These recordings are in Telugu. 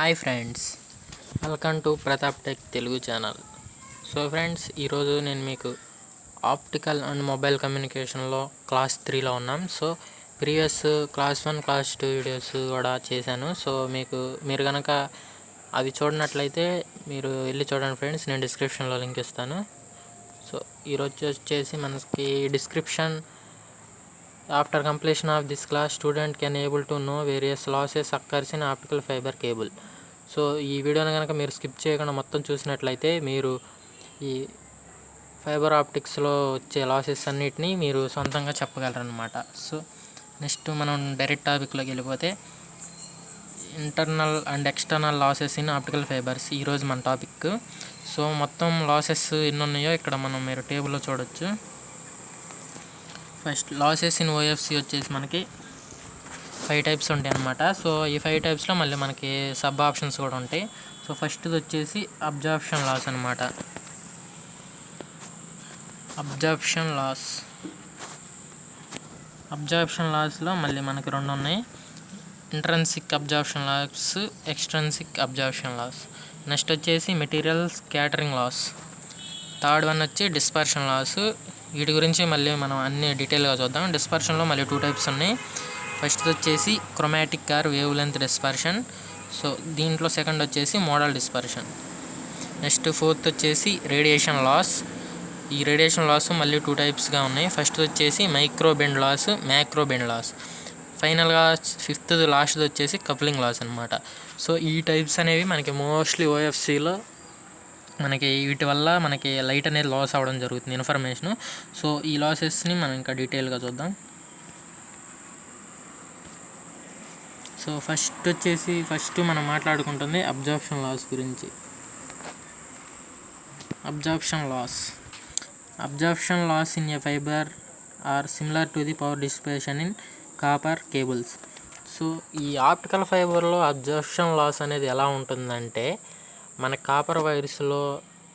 Hi friends, welcome to Pratap tech Telugu channel. So friends, ఈరోజు నేను మీకు ఆప్టికల్ అండ్ మొబైల్ కమ్యూనికేషన్లో క్లాస్ 3లో ఉన్నాం. So previous class 1, class 2 videos కూడా చేశాను. సో మీరు కనుక అవి చూడనట్లయితే మీరు వెళ్ళి చూడండి ఫ్రెండ్స్, నేను డిస్క్రిప్షన్లో లింక్ ఇస్తాను. సో ఈరోజు వచ్చేసి మనకి description. After completion of this class student can able to know various losses occurs in optical fibre cable. So ఈ వీడియోని కనుక మీరు స్కిప్ చేయకుండా మొత్తం చూసినట్లయితే మీరు ఈ ఫైబర్ ఆప్టిక్స్లో వచ్చే లాసెస్ అన్నిటినీ మీరు సొంతంగా చెప్పగలరనమాట. సో నెక్స్ట్ మనం డైరెక్ట్ టాపిక్లోకి వెళ్ళిపోతే internal and external losses in optical fibres ఈరోజు మన టాపిక్. సో మొత్తం లాసెస్ ఎన్ని ఉన్నాయో ఇక్కడ మీరు టేబుల్లో చూడొచ్చు. ఫస్ట్ లాసెస్ ఇన్ ఓఎఫ్సి వచ్చేసి మనకి 5 టైప్స్ ఉంటాయి అన్నమాట. సో ఈ 5 టైప్స్లో మళ్ళీ మనకి సబ్ ఆప్షన్స్ కూడా ఉంటాయి. సో ఫస్ట్ది వచ్చేసి అబ్జార్ప్షన్ లాస్ అనమాట. అబ్జార్ప్షన్ లాస్లో మళ్ళీ మనకి 2 ఉన్నాయి. Intrinsic absorption loss, extrinsic absorption loss. Next వచ్చేసి material scattering loss. Third one వచ్చి డిస్పర్షన్ లాస్. వీటి గురించి మళ్ళీ మనం అన్ని డీటెయిల్గా చూద్దాం. డిస్పర్షన్లో మళ్ళీ 2 టైప్స్ ఉన్నాయి. ఫస్ట్ వచ్చేసి chromatic or wavelength dispersion. So దీంట్లో సెకండ్ వచ్చేసి మోడల్ డిస్పర్షన్. నెక్స్ట్ ఫోర్త్ వచ్చేసి రేడియేషన్ లాస్. ఈ రేడియేషన్ లాస్ మళ్ళీ 2 టైప్స్గా ఉన్నాయి. ఫస్ట్ వచ్చేసి micro bend loss, macro bend loss. ఫైనల్గా ఫిఫ్త్ లాస్ట్ది వచ్చేసి కప్లింగ్ లాస్ అనమాట. సో ఈ టైప్స్ అనేవి మనకి మోస్ట్లీ ఓఎఫ్సిలో మనకి వీటి వల్ల మనకి లైట్ అనేది లాస్ అవ్వడం జరుగుతుంది, ఇన్ఫర్మేషను. సో ఈ లాసెస్ని మనం ఇంకా డీటెయిల్గా చూద్దాం. సో ఫస్ట్ మనం మాట్లాడుకుంటుంది అబ్జార్ప్షన్ లాస్ గురించి. Absorption loss in a fiber or similar to the power dissipation in copper cables. So ఈ ఆప్టికల్ ఫైబర్లో అబ్జార్ప్షన్ లాస్ అనేది ఎలా ఉంటుందంటే, మన కాపర్ వైర్స్లో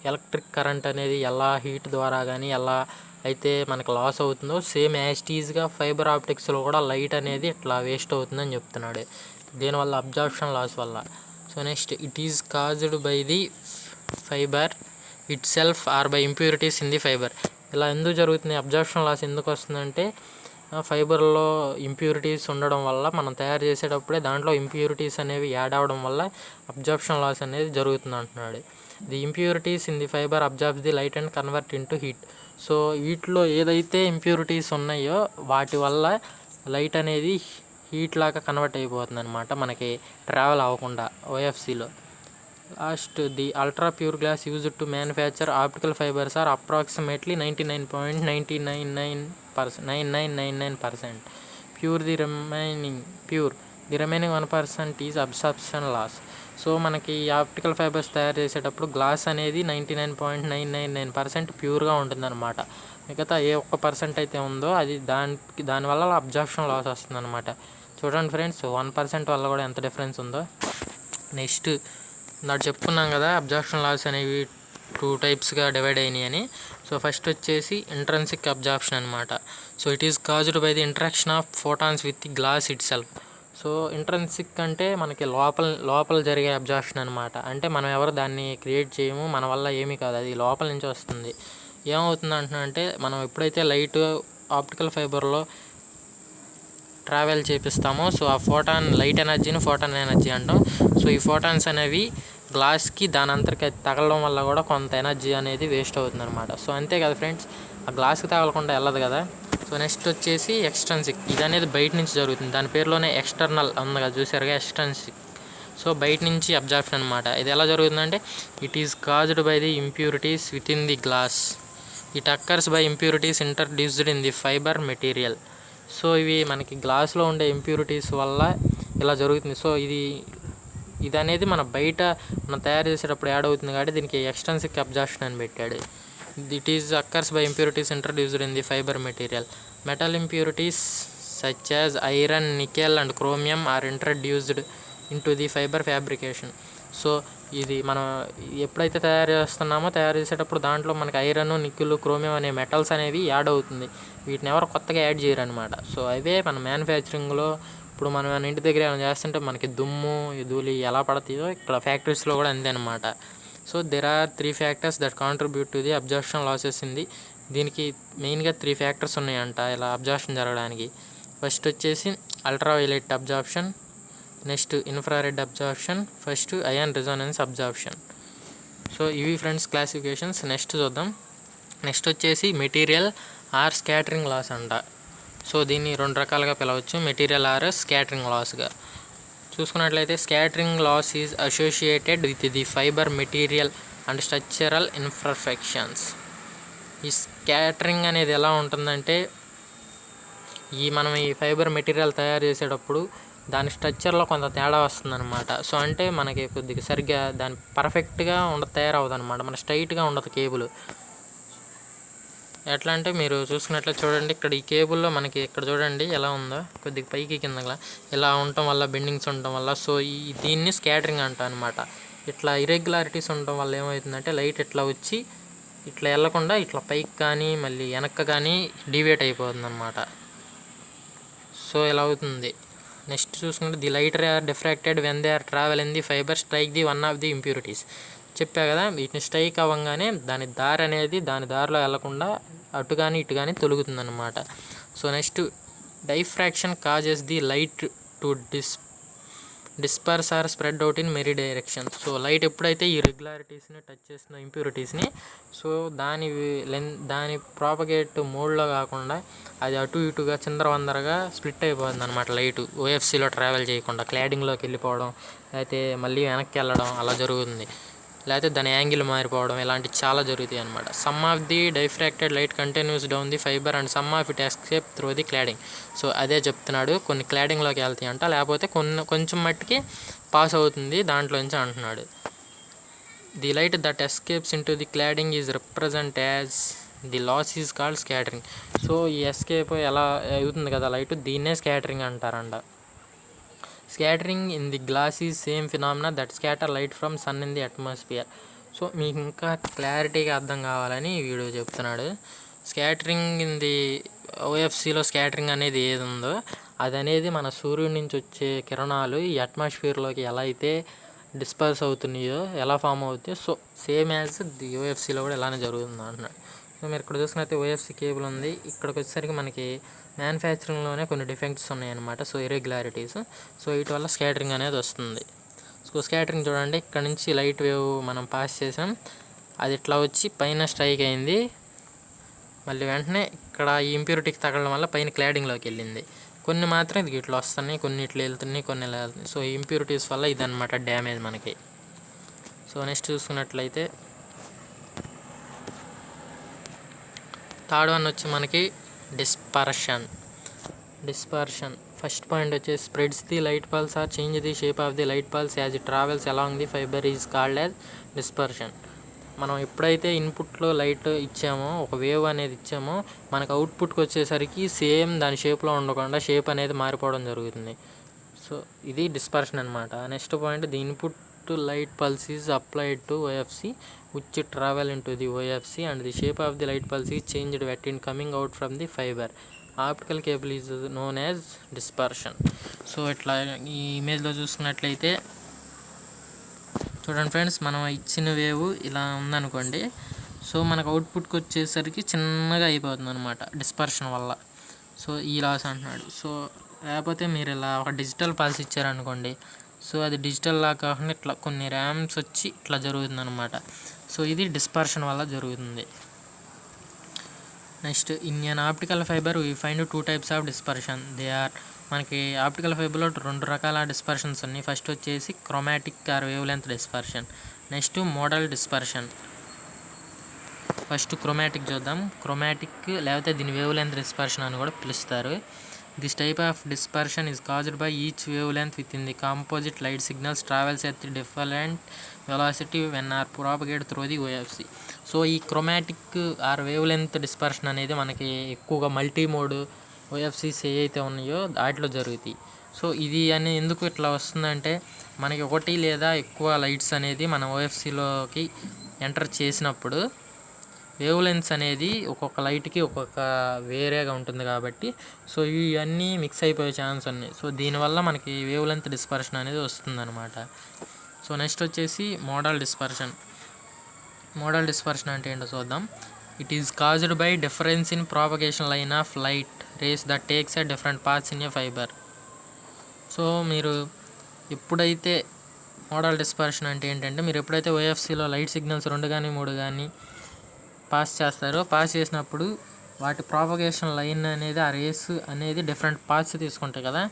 ఎలక్ట్రిక్ కరెంట్ అనేది ఎలా హీట్ ద్వారా కానీ ఎలా అయితే మనకు లాస్ అవుతుందో సేమ్ యాస్టీజ్గా ఫైబర్ ఆప్టిక్స్లో కూడా లైట్ అనేది ఇట్లా వేస్ట్ అవుతుందని చెప్తున్నాడు. దీనివల్ల అబ్జార్ప్షన్ లాస్ వల్ల. So next, it is caused by the fiber itself or by impurities in the fiber. ఇలా ఎందుకు జరుగుతుంది, అబ్జార్ప్షన్ లాస్ ఎందుకు వస్తుందంటే ఫైబర్లో ఇంప్యూరిటీస్ ఉండడం వల్ల, మనం తయారు చేసేటప్పుడే దాంట్లో ఇంప్యూరిటీస్ అనేవి యాడ్ అవ్వడం వల్ల అబ్జార్ప్షన్ లాస్ అనేది జరుగుతుంది అంటున్నాడు. The impurities in the fibre absorbs the light and convert into heat. So వీటిలో ఏదైతే ఇంప్యూరిటీస్ ఉన్నాయో వాటి వల్ల లైట్ అనేది హీట్ లాగా కన్వర్ట్ అయిపోతుంది అనమాట, మనకి ట్రావెల్ అవ్వకుండా ఓఎఫ్సిలో. Last, the ultra pure glass used to manufacture optical fibres are approximately 99.9999% pure. The remaining 1% is absorption loss. So మనకి ఆప్టికల్ ఫైబర్స్ తయారు చేసేటప్పుడు గ్లాస్ అనేది 99.999% ప్యూర్గా ఉంటుందన్నమాట. మిగతా ఏ 1% అయితే ఉందో అది దానివల్ల అబ్జార్ప్షన్ లాస్ వస్తుంది అనమాట. చూడండి ఫ్రెండ్స్, 1% వల్ల కూడా ఎంత డిఫరెన్స్ ఉందో. నెక్స్ట్, నాకు చెప్పుకున్నాం కదా అబ్జార్ప్షన్ లాస్ అనేవి 2 టైప్స్గా డివైడ్ అయినాయి అని. సో ఫస్ట్ వచ్చేసి ఇంట్రెన్సిక్ అబ్జార్ప్షన్ అనమాట. So it is caused by the interaction of photons with the glass it self. So intrinsic అంటే మనకి లోపల జరిగే అబ్జార్ప్షన్ అనమాట. అంటే మనం ఎవరు దాన్ని క్రియేట్ చేయము, మన వల్ల ఏమీ కాదు, అది లోపల నుంచి వస్తుంది. ఏమవుతుంది అంటే, మనం ఎప్పుడైతే లైట్ ఆప్టికల్ ఫైబర్లో ట్రావెల్ చేపిస్తామో, సో ఆ లైట్ ఎనర్జీని ఫోటాన్ ఎనర్జీ అంటాం. సో ఈ ఫోటాన్స్ అనేవి గ్లాస్కి దాని అంతరికి తగలడం వల్ల కూడా కొంత ఎనర్జీ అనేది వేస్ట్ అవుతుంది అనమాట. సో అంతే కదా ఫ్రెండ్స్, ఆ గ్లాస్కి తగలకుండా వెళ్ళదు కదా. సో నెక్స్ట్ వచ్చేసి ఎక్స్ట్రెన్సిక్. ఇది అనేది బయట నుంచి జరుగుతుంది, దాని పేరులోనే ఎక్స్టర్నల్ ఉంది కదా, చూసారుగా ఎక్స్ట్రెన్సిక్. సో బయట నుంచి అబ్జార్ప్షన్ అనమాట. ఇది ఎలా జరుగుతుందంటే, it is caused by the impurities with in the glass. It occurs by impurities introduced in the fiber material. So ఇవి మనకి గ్లాస్లో ఉండే ఇంప్యూరిటీస్ వల్ల ఇలా జరుగుతుంది. సో ఇది అనేది మనం తయారు చేసేటప్పుడు యాడ్ అవుతుంది కాబట్టి దీనికి ఎక్స్ట్రెన్సిక్ అబ్జార్ప్షన్ అని పెట్టాడు. It is occurs by impurities introduced in the fiber material. Metal impurities such as iron, nickel and chromium are introduced into the fiber fabrication. So ఇది మనం ఎప్పుడైతే తయారు చేసేటప్పుడు దాంట్లో మనకి ఐరన్, నికెల్, క్రోమియం అనే మెటల్స్ అనేవి యాడ్ అవుతుంది. వీటిని ఎవరు కొత్తగా యాడ్ చేయరు అనమాట. సో అవే మన మ్యానుఫ్యాక్చరింగ్లో ఇప్పుడు మనం మన ఇంటి దగ్గర ఏమైనా చేస్తుంటే మనకి దుమ్ము ధూళి ఎలా పడతాయో ఇక్కడ ఫ్యాక్టరీస్లో కూడా అంతే అనమాట. So there are 3 factors that contribute to the absorption losses in the. దీనికి మెయిన్గా 3 ఫ్యాక్టర్స్ ఉన్నాయంట ఇలా అబ్జార్ప్షన్ జరగడానికి. ఫస్ట్ వచ్చేసి ultraviolet absorption, next infrared absorption, first ion resonance absorption. So ఇవి ఫ్రెండ్స్ క్లాసిఫికేషన్స్. నెక్స్ట్ చూద్దాం. నెక్స్ట్ వచ్చేసి మెటీరియల్ ఆర్ స్కాటరింగ్ లాస్ అంట. సో దీన్ని 2 రకాలుగా పిలవచ్చు, మెటీరియల్ ఆర్ స్కాటరింగ్ లాస్గా. చూసుకున్నట్లయితే scattering loss is associated with the fiber material and structural imperfections. ఈ స్కాటరింగ్ అనేది ఎలా ఉంటుందంటే మనం ఈ ఫైబర్ మెటీరియల్ తయారు చేసేటప్పుడు దాని స్ట్రక్చర్లో కొంత తేడా వస్తుందన్నమాట. సో అంటే మనకి కొద్దిగా సరిగ్గా దాని పర్ఫెక్ట్గా తయారవుతుంది అనమాట, మన స్ట్రైట్గా ఉండదు కేబుల్. ఎట్లా అంటే మీరు చూసుకున్నట్లే చూడండి, ఇక్కడ ఈ కేబుల్లో మనకి ఇక్కడ చూడండి ఎలా ఉందో, కొద్దిగా పైకి కిందగా ఇలా ఉండటం వల్ల, బెండింగ్స్ ఉండటం వల్ల, సో దీన్ని స్కాటరింగ్ అంట అనమాట. ఇట్లా ఇర్రెగ్యులారిటీస్ ఉండటం వల్ల ఏమవుతుందంటే లైట్ ఇట్లా వచ్చి ఇట్లా వెళ్ళకుండా ఇట్లా పైకి కానీ మళ్ళీ వెనక్కి కానీ డివేట్ అయిపోతుంది అనమాట. సో ఇలా అవుతుంది. నెక్స్ట్ చూసుకుంటే the light ray are diffracted when they are travel in the fibre strike the one of the impurities. చెప్పా కదా, వీటిని స్ట్రైక్ అవ్వగానే దాని దారి అనేది దాని దారిలో వెళ్లకుండా అటు కానీ ఇటు కానీ తొలుగుతుంది అనమాట. So next diffraction causes the light to disperse or spread out in many direction. So light ఎప్పుడైతే ఈ రెగ్యులారిటీస్ని టచ్ చేసిన ఇంప్యూరిటీస్ని, సో దాని ప్రాపగేట్ మోడ్లో కాకుండా అది అటు ఇటుగా చిందరవందరగా స్ప్లిట్ అయిపోతుంది అనమాట. లైటు ఓఎఫ్సీలో ట్రావెల్ చేయకుండా క్లాడింగ్లోకి వెళ్ళిపోవడం, అయితే మళ్ళీ వెనక్కి వెళ్ళడం అలా జరుగుతుంది, లేకపోతే దాని యాంగిల్ మారిపోవడం, ఇలాంటివి చాలా జరుగుతాయి అనమాట. Some of the diffracted light continues down the fibre and some of it escape through the cladding. So అదే చెప్తున్నాడు, కొన్ని క్లాడింగ్లోకి వెళ్తాయి అంట, లేకపోతే కొంచెం మట్టికి పాస్ అవుతుంది దాంట్లోంచి అంటున్నాడు. The light that escapes into the cladding is represent as the loss is called scattering. So ఈ ఎస్కేప్ ఎలా అవుతుంది కదా లైట్, దీన్నే స్కాటరింగ్ అంటారంట. Scattering in the glass is same phenomena that scatter light from sun in the atmosphere. So మీకు ఇంకా క్లారిటీగా అర్థం కావాలని ఈ వీడియో చెప్తున్నాడు. స్కాటరింగ్ ఇన్ ది ఓఎఫ్సీలో స్కాటరింగ్ అనేది ఏది ఉందో అది అనేది మన సూర్యుడి నుంచి వచ్చే కిరణాలు ఈ అట్మాస్ఫియర్లోకి ఎలా అయితే డిస్పర్స్ అవుతున్నాయో, ఎలా ఫామ్ అవుతాయో, సో సేమ్ యాజ్ ది ఓఎఫ్సీలో కూడా ఇలానే జరుగుతుంది అంటున్నాడు. సో మీరు ఇక్కడ చూసుకున్నైతే ఓఎఫ్సీ కేబుల్ ఉంది, ఇక్కడికి వచ్చేసరికి మనకి మ్యానుఫ్యాక్చరింగ్లోనే కొన్ని డిఫెక్ట్స్ ఉన్నాయన్నమాట. సో ఇర్రెగ్యులారిటీస్, సో వీటి వల్ల స్కాటరింగ్ అనేది వస్తుంది. సో స్కాటరింగ్ చూడండి, ఇక్కడ నుంచి లైట్ వేవ్ మనం పాస్ చేసాం, అది ఇట్లా వచ్చి పైన స్ట్రైక్ అయింది, మళ్ళీ వెంటనే ఇక్కడ ఈ ఇంప్యూరిటీకి తగలడం వల్ల పైన క్లాడింగ్లోకి వెళ్ళింది. కొన్ని మాత్రం ఇది ఇట్లా వస్తున్నాయి, కొన్ని ఇట్లా వెళ్తున్నాయి, కొన్ని ఇలా వెళ్తున్నాయి. సో ఈ ఇంప్యూరిటీస్ వల్ల ఇదన్నమాట డ్యామేజ్ మనకి. సో నెక్స్ట్ చూసుకున్నట్లయితే థర్డ్ వన్ వచ్చి మనకి డిస్పర్షన్. ఫస్ట్ పాయింట్ వచ్చేసి spreads the light pulse or change the shape of the light pulse as it travels along the fiber is called as dispersion. మనం ఎప్పుడైతే ఇన్పుట్లో లైట్ ఇచ్చామో, ఒక వేవ్ అనేది ఇచ్చామో, మనకు అవుట్పుట్కి వచ్చేసరికి సేమ్ దాని షేప్లో ఉండకుండా షేప్ అనేది మారిపోవడం జరుగుతుంది. సో ఇది డిస్పర్షన్ అనమాట. Next point the input light pulse is applied to OFC which travel into the OFC and the shape of the light pulse is changed when coming out from the fiber. Optical cable is known as dispersion. So ఇట్లా ఈ ఇమేజ్లో చూసుకున్నట్లయితే చూడండి ఫ్రెండ్స్, మనం ఇచ్చిన వేవ్ ఇలా ఉందనుకోండి, సో మనకు అవుట్పుట్కి వచ్చేసరికి చిన్నగా అయిపోతుంది అనమాట డిస్పర్షన్ వల్ల. సో ఈ లాస్ అంటున్నాడు. సో లేకపోతే మీరు ఇలా ఒక డిజిటల్ పల్స్ ఇచ్చారనుకోండి, సో అది డిజిటల్ లా కాకుండా ఇట్లా కొన్ని ర్యామ్స్ వచ్చి ఇట్లా జరుగుతుంది అనమాట. సో ఇది డిస్పర్షన్ వల్ల జరుగుతుంది. Next in an optical fiber we find 2 types of dispersion. They are, మనకి ఆప్టికల్ ఫైబర్లో 2 రకాల డిస్పర్షన్స్ ఉన్నాయి. ఫస్ట్ వచ్చేసి chromatic or wavelength dispersion, next modal dispersion. First chromatic చూద్దాం. క్రోమాటిక్ లేకపోతే దీని వేవ్ లెంత్ డిస్పర్షన్ అని కూడా పిలుస్తారు. This type of dispersion is caused by each wavelength within the composite light signals travels at a different velocity when are propagated through the OFC. So ఈ chromatic or wavelength dispersion అనేది మనకి ఎక్కువగా మల్టీ మోడ్ ఓఎఫ్సీస్ ఏవైతే ఉన్నాయో వాటిలో జరుగుతాయి. సో ఇది అనేది ఎందుకు ఇట్లా వస్తుందంటే, మనకి ఒకటి లేదా ఎక్కువ లైట్స్ అనేది మన ఓఎఫ్సీలోకి ఎంటర్ చేసినప్పుడు వేవ్ లెన్స్ అనేది ఒక్కొక్క లైట్కి ఒక్కొక్క వేరేగా ఉంటుంది కాబట్టి సో ఇవన్నీ మిక్స్ అయిపోయే ఛాన్స్ ఉన్నాయి. సో దీనివల్ల మనకి వేవ్ లెంత్ డిస్పర్షన్ అనేది వస్తుందన్నమాట. సో నెక్స్ట్ వచ్చేసి మోడల్ డిస్పర్షన్. మోడల్ డిస్పర్షన్ అంటే ఏంటో చూద్దాం. It is caused by difference in propagation line of light race that takes a different paths in a fibre. So మీరు ఎప్పుడైతే మోడల్ డిస్పర్షన్ అంటే ఏంటంటే, మీరు ఎప్పుడైతే ఓఎఫ్సీలో లైట్ సిగ్నల్స్ 2 కానీ 3 కానీ పాస్ చేస్తారో, పాస్ చేసినప్పుడు వాటి ప్రాపగేషన్ లైన్ అనేది ఆ రేస్ అనేది డిఫరెంట్ పాత్స్ తీసుకుంటాయి కదా,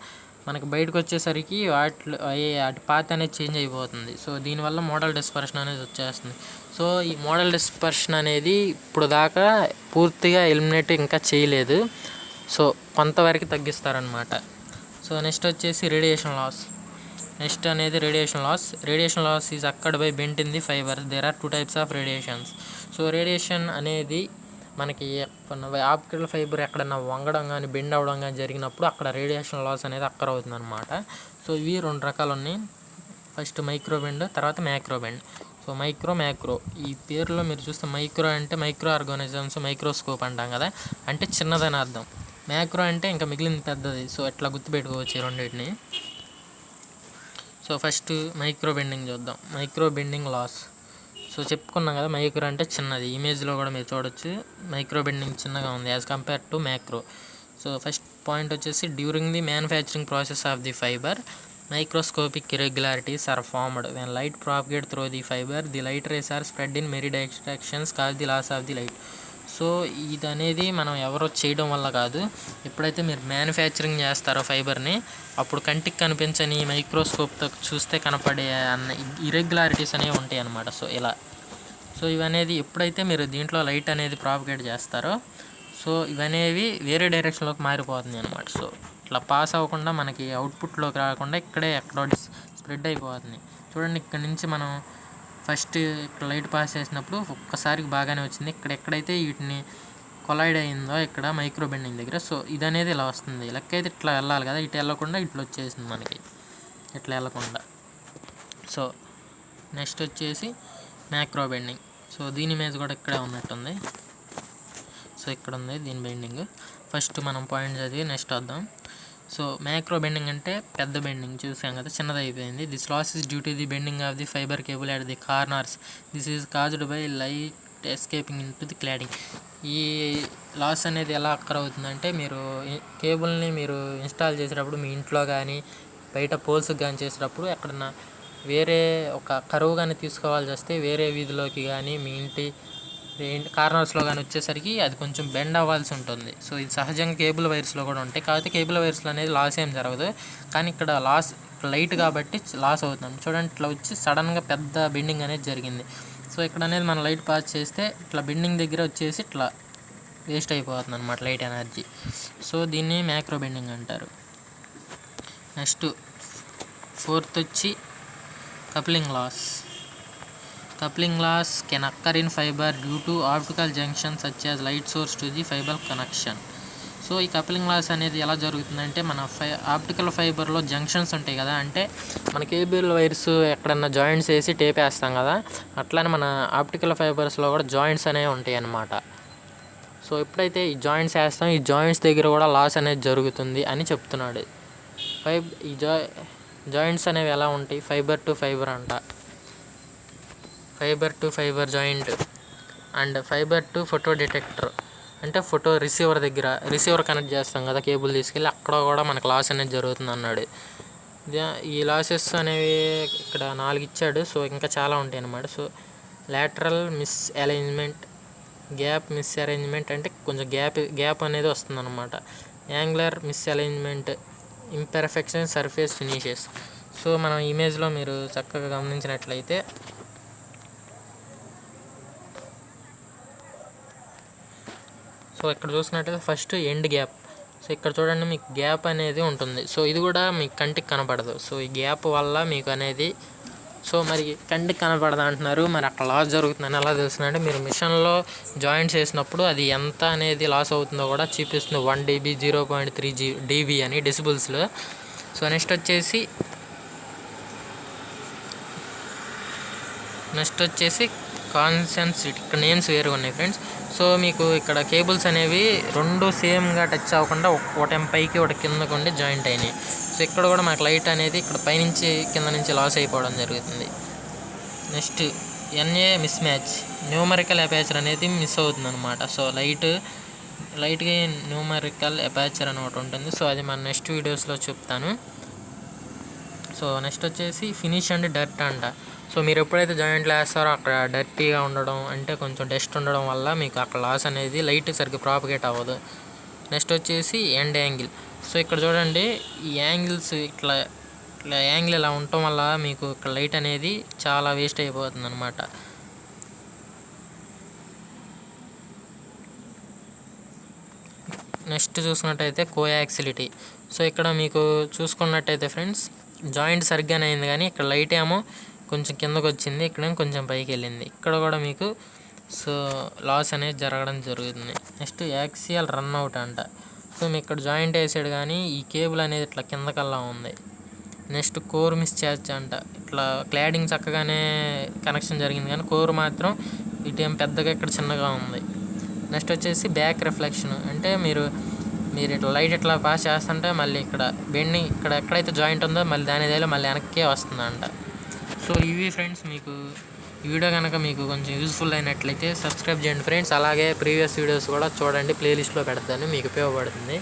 మనకి బయటకు వచ్చేసరికి వాటి పాత్ అనేది చేంజ్ అయిపోతుంది. సో దీనివల్ల మోడల్ డిస్పర్షన్ అనేది వచ్చేస్తుంది. సో ఈ మోడల్ డిస్పర్షన్ అనేది ఇప్పుడు దాకా పూర్తిగా ఎలిమినేట్ ఇంకా చేయలేదు. సో కొంతవరకు తగ్గిస్తారనమాట. సో నెక్స్ట్ వచ్చేసి రేడియేషన్ లాస్. నెక్స్ట్ అనేది radiation loss. Radiation loss is occurred by bent in the fibre. There are 2 types of radiations. So radiation అనేది మనకి ఆప్టికల్ ఫైబర్ ఎక్కడన్నా వంగడం కానీ బెండ్ అవ్వడం కానీ జరిగినప్పుడు అక్కడ రేడియేషన్ లాస్ అనేది అక్కర్ అవుతుంది అనమాట. సో ఇవి 2 రకాలు ఉన్నాయి. ఫస్ట్ మైక్రో బెండ్, తర్వాత మ్యాక్రో బెండ్. సో మ్యాక్రో ఈ పేరులో మీరు చూస్తే మైక్రో అంటే మైక్రో ఆర్గానిజమ్స్, మైక్రోస్కోప్ అంటాం కదా, అంటే చిన్నదని అర్థం. మ్యాక్రో అంటే ఇంకా మిగిలింది పెద్దది. సో ఎట్లా గుర్తుపెట్టుకోవచ్చు ఈ రెండింటిని. సో ఫస్ట్ మైక్రో బెండింగ్ చూద్దాం. Micro bending loss. సో చెప్పుకున్నాం కదా, మైక్రో అంటే చిన్నది. ఇమేజ్లో కూడా మీరు చూడొచ్చు మైక్రో బెండింగ్ చిన్నగా ఉంది as compare to macro. So first point వచ్చేసి during the manufacturing process of the fibre microscopic irregularities are formed when light propagates through the fiber. The light rays are spread in many directions, cause the loss of the light. So ఇది అనేది మనం ఎవరో చేయడం వల్ల కాదు. ఎప్పుడైతే మీరు మ్యానుఫ్యాక్చరింగ్ చేస్తారో ఫైబర్ని, అప్పుడు కంటికి కనిపించని మైక్రోస్కోప్తో చూస్తే కనపడే ఇర్రెగ్యులారిటీస్ అనేవి ఉంటాయి అన్నమాట. సో ఇలా సో ఇవనేది ఎప్పుడైతే మీరు దీంట్లో లైట్ అనేది ప్రాపగేట్ చేస్తారో, సో ఇవనేవి వేరే డైరెక్షన్లోకి మారిపోతుంది అనమాట. సో ఇట్లా పాస్ అవ్వకుండా మనకి అవుట్పుట్లోకి రాకుండా ఇక్కడే ఎక్కడో స్ప్రెడ్ అయిపోతుంది. చూడండి, ఇక్కడ నుంచి మనం ఫస్ట్ ఇక్కడ లైట్ పాస్ చేసినప్పుడు ఒక్కసారికి బాగానే వచ్చింది. ఇక్కడ ఎక్కడైతే వీటిని కొలైడ్ అయిందో ఇక్కడ మైక్రో బెండింగ్ దగ్గర, సో ఇది అనేది ఇలా వస్తుంది. లెక్క అయితే ఇట్లా వెళ్ళాలి కదా, ఇటు వెళ్ళకుండా ఇట్లా వచ్చేసింది మనకి, ఇట్లా వెళ్ళకుండా. సో నెక్స్ట్ వచ్చేసి మ్యాక్రో బెండింగ్. సో దీని ఇమేజ్ కూడా ఇక్కడే ఉన్నట్టుంది. సో ఇక్కడ ఉంది దీని బెండింగ్. ఫస్ట్ మనం పాయింట్ చదివి నెక్స్ట్ వద్దాం. సో మ్యాక్రో బెండింగ్ అంటే పెద్ద బెండింగ్ చూసాం కదా, చిన్నది అయిపోయింది. This loss is due to the bending of the fiber cable at the corners. This is caused by light escaping into the cladding. ఈ లాస్ అనేది ఎలా అక్కర్ అవుతుందంటే, మీరు కేబుల్ని మీరు ఇన్స్టాల్ చేసేటప్పుడు మీ ఇంట్లో కానీ బయట పోల్స్కి కానీ చేసేటప్పుడు ఎక్కడన్నా వేరే ఒక కరువు కానీ తీసుకోవాల్సి వస్తే వేరే వీధిలోకి కానీ మీ ఇంటి కార్నర్స్లో కానీ వచ్చేసరికి అది కొంచెం బెండ్ అవ్వాల్సి ఉంటుంది. సో ఇది సహజంగా కేబుల్ వైర్స్లో కూడా ఉంటాయి. కాకపోతే కేబుల్ వైర్స్లో అనేది లాస్ ఏం జరగదు, కానీ ఇక్కడ లాస్ లైట్ కాబట్టి లాస్ అవుతుంది. చూడండి, ఇట్లా వచ్చి సడన్గా పెద్ద బెండింగ్ అనేది జరిగింది. సో ఇక్కడ అనేది మనం లైట్ పాస్ చేస్తే ఇట్లా బెండింగ్ దగ్గర వచ్చేసి ఇట్లా వేస్ట్ అయిపోతుంది అనమాట లైట్ ఎనర్జీ. సో దీన్ని మ్యాక్రో బెండింగ్ అంటారు. నెక్స్ట్ ఫోర్త్ వచ్చి coupling loss. Coupling loss can occur in fiber due to optical junctions such as light source to the fiber connection. So ఈ కప్లింగ్ లాస్ అనేది ఎలా జరుగుతుందంటే, మన ఆప్టికల్ ఫైబర్లో జంక్షన్స్ ఉంటాయి కదా, అంటే మన కేబుల్ వైర్స్ ఎక్కడన్నా జాయింట్స్ వేసి టేప్ వేస్తాం కదా, అట్లానే మన ఆప్టికల్ ఫైబర్స్లో కూడా జాయింట్స్ అనేవి ఉంటాయి అన్నమాట. సో ఎప్పుడైతే ఈ జాయింట్స్ వేస్తాం, ఈ జాయింట్స్ దగ్గర కూడా లాస్ అనేది జరుగుతుంది అని చెప్తున్నాడు. ఈ జాయింట్స్ అనేవి ఎలా ఉంటాయి, ఫైబర్ టు ఫైబర్ అంట, fibre to fibre joint and fibre to photo detector, అంటే ఫోటో రిసీవర్ కనెక్ట్ చేస్తాం కదా కేబుల్ తీసుకెళ్ళి, అక్కడ కూడా మనకు లాస్ అనేది జరుగుతుంది అన్నాడు. ఈ లాసెస్ అనేవి ఇక్కడ 4 ఇచ్చాడు. సో ఇంకా చాలా ఉంటాయి అన్నమాట. So lateral miss arrangement, gap miss arrangement అంటే కొంచెం గ్యాప్ అనేది వస్తుంది అన్నమాట. Angular miss arrangement, imperfection, surface finishes. So మనం ఇమేజ్లో మీరు చక్కగా గమనించినట్లయితే సో ఇక్కడ చూసినట్టయితే ఫస్ట్ ఎండ్ గ్యాప్. సో ఇక్కడ చూడండి, మీకు గ్యాప్ అనేది ఉంటుంది. సో ఇది కూడా మీకు కంటికి కనపడదు. సో ఈ గ్యాప్ వల్ల మీకు అనేది, సో మరి కంటికి కనపడదు అంటున్నారు, మరి అక్కడ లాస్ జరుగుతుందని ఎలా తెలుస్తుందంటే, మీరు మిషన్లో జాయింట్స్ వేసినప్పుడు అది ఎంత అనేది లాస్ అవుతుందో కూడా చూపిస్తుంది. 1 dB, 0.3 dB అని డెసిబుల్స్లో. సో నెక్స్ట్ వచ్చేసి కాన్సెన్సిటీ. ఇక్కడ నేమ్స్ వేరుగా ఉన్నాయి ఫ్రెండ్స్. సో మీకు ఇక్కడ కేబుల్స్ అనేవి రెండు సేమ్గా టచ్ అవ్వకుండా ఒకటి పైకి ఒకటి కిందకు ఉండి జాయింట్ అయినాయి. సో ఇక్కడ కూడా మాకు లైట్ అనేది ఇక్కడ పైనుంచి కింద నుంచి లాస్ అయిపోవడం జరుగుతుంది. Next NA mismatch, numerical aperture అనేది మిస్ అవుతుంది అనమాట. సో లైట్గా న్యూమరికల్ అపేచర్ అని ఒకటి ఉంటుంది. సో అది మన నెక్స్ట్ వీడియోస్లో చెప్తాను. సో నెక్స్ట్ వచ్చేసి ఫినిష్ అండ్ డర్ట్ అంట. సో మీరు ఎప్పుడైతే జాయింట్లు వేస్తారో అక్కడ డర్టీగా ఉండడం అంటే కొంచెం డస్ట్ ఉండడం వల్ల మీకు అక్కడ లాస్ అనేది లైట్ సరిగ్గా ప్రాపగేట్ అవ్వదు. నెక్స్ట్ వచ్చేసి ఎండ్ యాంగిల్. సో ఇక్కడ చూడండి, ఈ యాంగిల్స్ ఇట్లా యాంగిల్ ఇలా ఉండటం వల్ల మీకు ఇక్కడ లైట్ అనేది చాలా వేస్ట్ అయిపోతుంది అనమాట. నెక్స్ట్ చూసుకున్నట్టయితే కోయాక్సిలిటీ. సో ఇక్కడ మీకు చూసుకున్నట్టయితే ఫ్రెండ్స్, జాయింట్ సరిగ్గానే అయింది కానీ ఇక్కడ లైట్ ఏమో కొంచెం కిందకు వచ్చింది, ఇక్కడ కొంచెం పైకి వెళ్ళింది. ఇక్కడ కూడా మీకు సో లాస్ అనేది జరగడం జరుగుతుంది. నెక్స్ట్ యాక్సియల్ రన్అవుట్ అంట. సో మీకు ఇక్కడ జాయింట్ వేసాడు కానీ ఈ కేబుల్ అనేది ఇట్లా కిందకల్లా ఉంది. నెక్స్ట్ కోర్ మిస్ ఛార్జ్ అంట. ఇట్లా క్లాడింగ్ చక్కగానే కనెక్షన్ జరిగింది కానీ కోర్ మాత్రం ఇటేం పెద్దగా ఇక్కడ చిన్నగా ఉంది. నెక్స్ట్ వచ్చేసి బ్యాక్ రిఫ్లెక్షన్. అంటే మీరు ఇట్లా లైట్ ఇట్లా పాస్ చేస్తుంటే మళ్ళీ ఇక్కడ బెండింగ్ ఇక్కడ ఎక్కడైతే జాయింట్ ఉందో మళ్ళీ దాని దగ్గర మళ్ళీ వెనక్కే వస్తుందంట. సో ఇవి ఫ్రెండ్స్, మీకు ఈ వీడియో కనుక మీకు కొంచెం యూజ్ఫుల్ అయినట్లయితే సబ్స్క్రైబ్ చేయండి ఫ్రెండ్స్. అలాగే ప్రీవియస్ వీడియోస్ కూడా చూడండి, ప్లేలిస్ట్లో పెడతాను, మీకు ఉపయోగపడుతుంది.